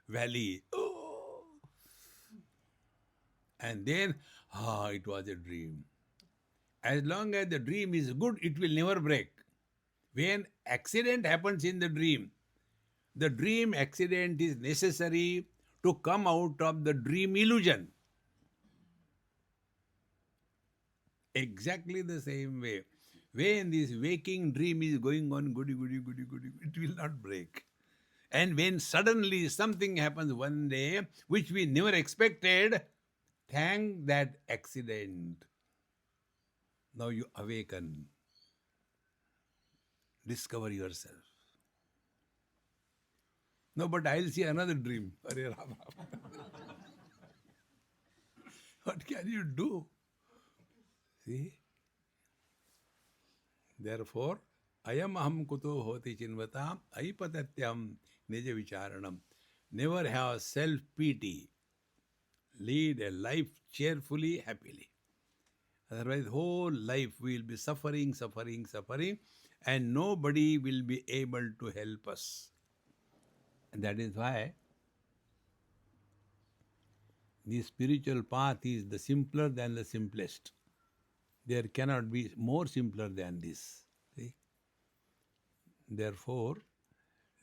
valley. Oh! And then, it was a dream. As long as the dream is good, it will never break. When accident happens in the dream accident is necessary to come out of the dream illusion. Exactly the same way. When this waking dream is going on, goody, it will not break. And when suddenly something happens one day, which we never expected, thank that accident. Now you awaken. Discover yourself. No, but I'll see another dream. Hare Rama. What can you do? See? Therefore, ayam aham kuto hoti chinvatam aipatatyam nija vicharanam. Never have self-pity. Lead a life cheerfully, happily. Otherwise, whole life we will be suffering, and nobody will be able to help us. And that is why the spiritual path is the simpler than the simplest. There cannot be more simpler than this. See? Therefore,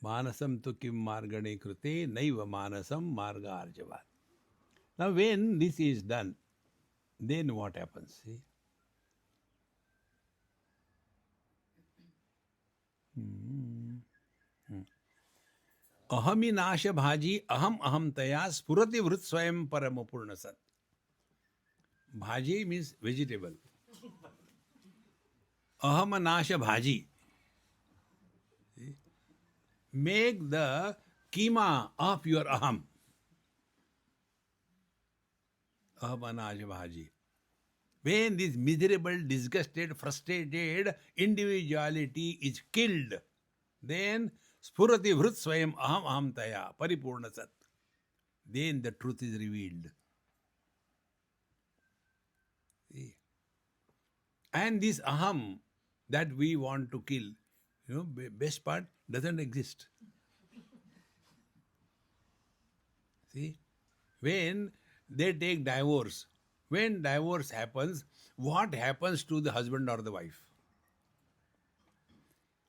manasam tu kim margane krute naiva manasam marga arjavat. Now when this is done, then what happens? See? Ahami nasha bhaji aham aham taya spurati vrut swayam paramapurna sat. Bhaji means vegetable. Aham nasha bhaji. See? Make the keema of your aham. Aham nasha bhaji. When this miserable, disgusted, frustrated individuality is killed, then spurati vrut swayam aham aham taya paripurna sat. Then the truth is revealed. See? And this aham that we want to kill, best part doesn't exist. See? When they take divorce, when divorce happens, what happens to the husband or the wife?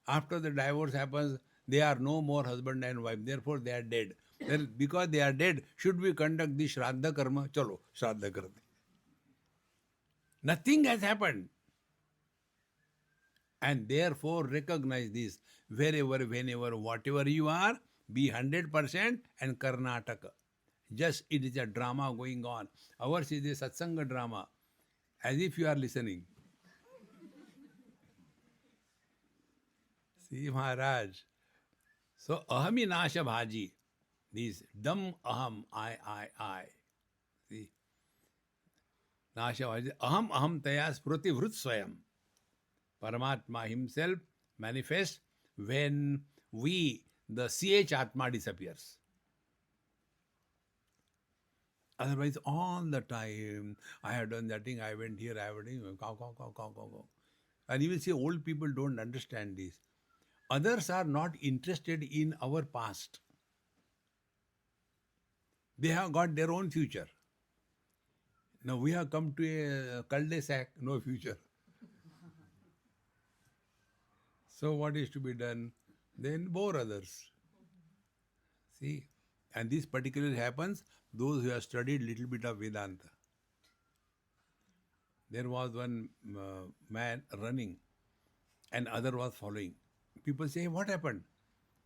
After the divorce happens, they are no more husband and wife. Therefore, they are dead. Then, because they are dead, should we conduct the Shraddha Karma? Chalo, Shraddha Karte. Nothing has happened. And therefore, recognize this. Wherever, whenever, whatever you are, be 100% and Karnataka. Just it is a drama going on. Ours is a satsanga drama. As if you are listening. See, Maharaj. So, ahami nasha bhaji. This dam aham, I. See. Nasha aham aham taya spruti vrut swayam. Paramatma himself manifests when the CH Atma disappears. Otherwise, all the time, I have done that thing, I went here, I went here, cow, cow, cow, cow, cow, cow. And you will see old people don't understand this. Others are not interested in our past. They have got their own future. Now we have come to a cul-de-sac, no future. So what is to be done? Then bore others. See? And this particularly happens those who have studied little bit of Vedanta. There was one man running and other was following. People say, what happened?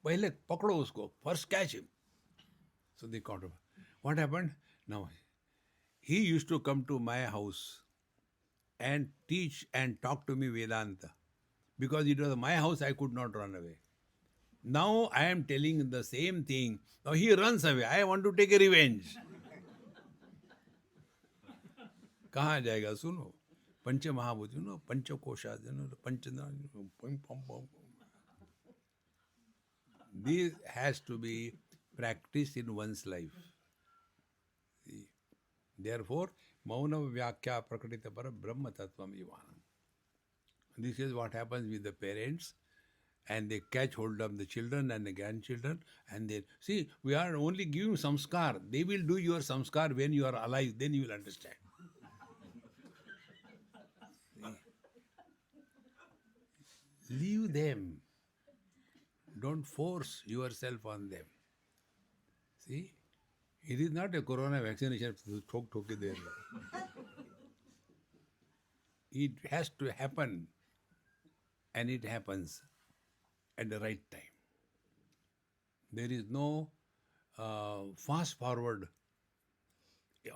Pehle pakdo usko. First catch him. So they caught him. What happened? Now, he used to come to my house and teach and talk to me Vedanta. Because it was my house, I could not run away. Now I am telling the same thing. Now he runs away. I want to take a revenge. कहाँ जाएगा सुनो पंच महाभूत पंचकोशा पंच this has to be practiced in one's life. See? Therefore, mauna vyakya prakritita para brahma tattvam ivanam. This is what happens with the parents, and they catch hold of the children and the grandchildren, and they see, we are only giving samskar. They will do your samskar when you are alive, then you will understand. Leave them. Don't force yourself on them. See? It is not a corona vaccination. It has to happen, and it happens at the right time. There is no fast forward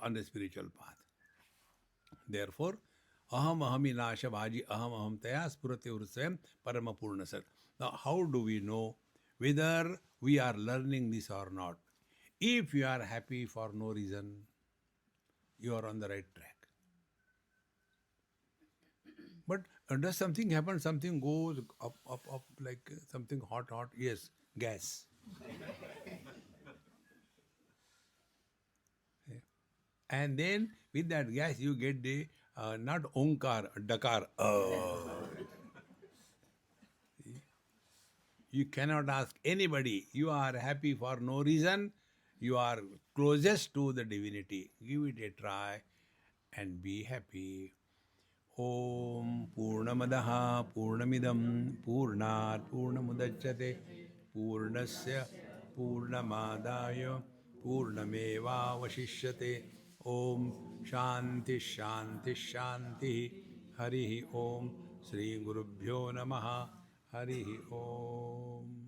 on the spiritual path. Therefore, aham ahami nasha bhaji aham aham taya spurati ursayam parama purna sat. Now, how do we know whether we are learning this or not? If you are happy for no reason, you are on the right track. But does something happen, something goes up, up, up, like something hot, hot? Yes, gas. And then with that gas, you get the not onkar, dakar. You cannot ask anybody. You are happy for no reason. You are closest to the divinity. Give it a try and be happy. Om Purnamadaha Purnamidam Purnat Purnamudachyate Purnasya Purnamadaya Purnameva Vashishyate Om Shanti Shanti Shanti Harihi Om Sri Gurubhyo Namaha Harihi Om.